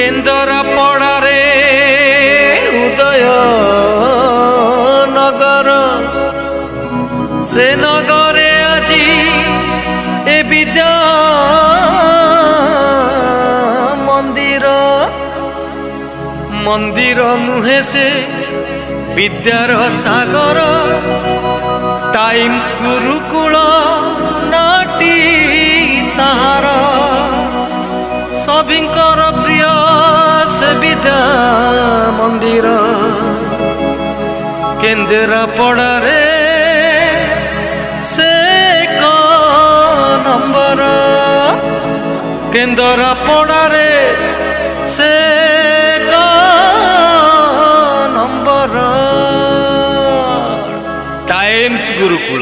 କେନ୍ଦ୍ରାପଡ଼ାରେ ଉଦୟ ନଗର ସେ ନଗରେ ଆଜି ଏ ବିଦ୍ୟା ମନ୍ଦିର ମନ୍ଦିର ନୁହେଁ ସେ ବିଦ୍ୟାର ସାଗର ଟାଇମ୍ସ ଗୁରୁକୁଳ ନାଟି ତାହାର ସଭିଙ୍କର ପ୍ରିୟ ସେ ବିଦ୍ୟା ମନ୍ଦିର କେନ୍ଦ୍ରାପଡ଼ାରେ ସେ ଏକ ନମ୍ବର କେନ୍ଦ୍ରାପଡ଼ାରେ ସେ ଏକ ନମ୍ବର ଟାଇମ୍ସ ଗୁରୁକୁଳ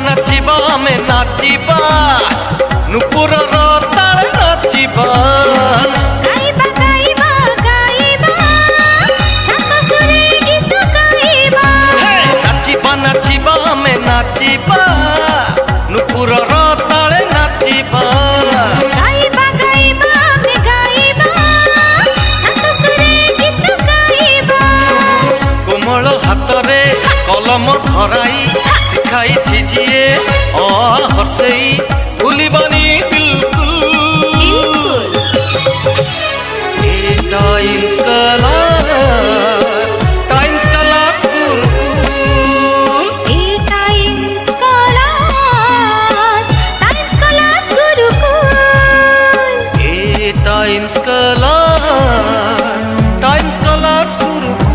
नाचिबा आमे नाचिबा नुपुरर ताळे नाचिबा गाइबा गाइबा गाइबा सात सुरे गीत गाइबा नाचिबा नाचिबा आमे नाचिबा नुपुरर ताळे नाचिबा गाइबा गाइबा आमे गाइबा सात सुरे गीत गाइबा कोमल हातरे कलम धराई शिखाई छिजिए हर्षई भूलिबानी बिल्कुल times colour times colours Gurukul times colours Gurukul times colours Gurukul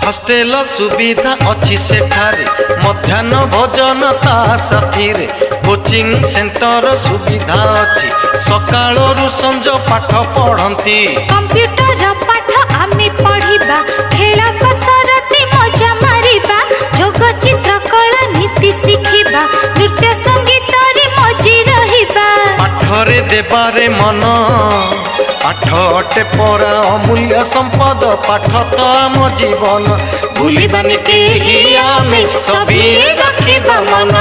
hostel सुविधा अच्छी सेठारे मध्याह्न भोजन ता साथी रे कोचिंग सेंटर सुविधा अच्छी सकाळरू संज पाठ पढ़ंती कंप्यूटर पाठ आमे पढ़िबा खेल कसरती मजा मारिबा जोग चित्र कला नीति शिखिबा नृत्य संगीत रे मजी रहिबा पाठरे देबारे मन पाठ अटे परा अमूल्य संपद पाठ तो आम जीवन भूलिबानी केही आमे सभी रखिबा मन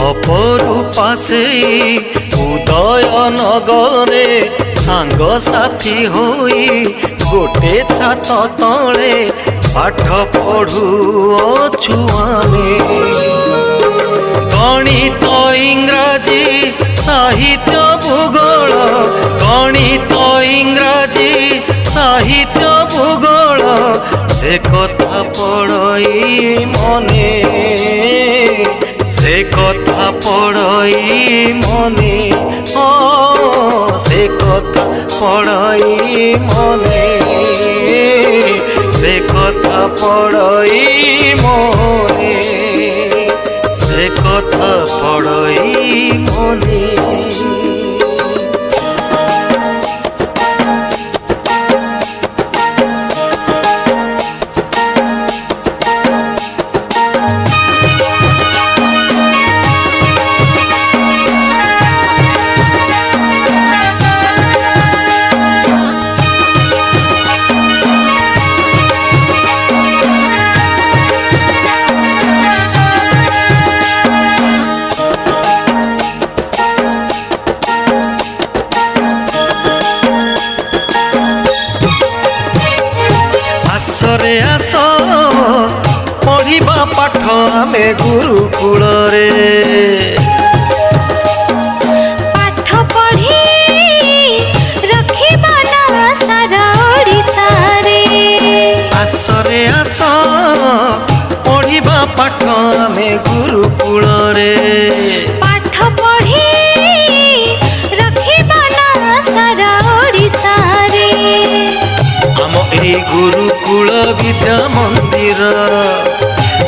अपरूपा से उदय नगरे सांग साथी होई गोटे छात तले पाठ पढ़ुअछु आमे गणित इंग्राजी साहित्य भूगोल गणित इंग्राजी साहित्य भूगोल से कथा पढ़ई मने से कथा पढ़ई मने से कथा पढ़ई मने से कथा पढ़ई मने से कथा पढ़ई मने पाठ आमे गुरुकुल रे पाठ पढ़ी रखिबा ना सारा ओडिसा रे आसरे आस पढ़िबा पाठ आमे गुरुकुल रे पाठ पढ़ी रखिबा ना सारा ओडिसा रे आम ए गुरुकुल विद्या मंदिर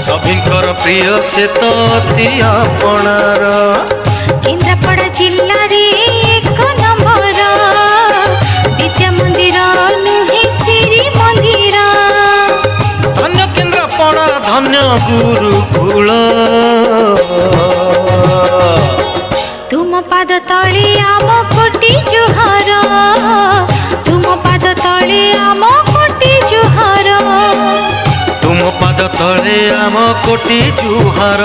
सभिंकर प्रिय से तो अति आपणार केन्द्रापड़ा जिल्ला रे एक नंबर विद्या मंदिर नुहे श्री मंदिर धन्य केन्द्रापड़ा धन्य गुरुकुल तुम पाद तले आम कोटि जुहार तुम पाद तले आम कोटि जुहार तुम पाद तले आम कोटि जुहार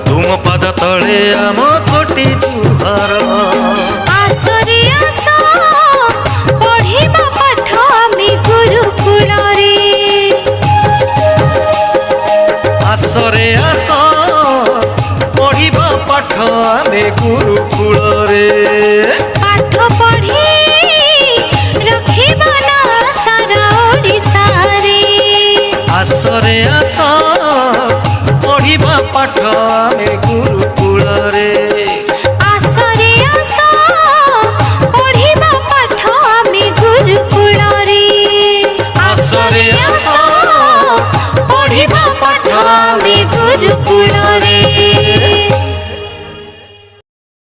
तुम पाद तले आम कोटि जुहार आसरे आस पढ़िबा पाठ आमे गुरुकुल रे आसरे आस पढ़िबा पाठ आमे गुरुकुल रे पाठ पढ़ी रखिबा ना सारा ओडिसा रे आसरे आस पढ़िबा पाठ आमे गुरुकुल रे आसरे आस पढ़िबा पाठ आमे गुरुकुल रे आसरे आस पढ़िबा पाठ आमे गुरुकुल रे।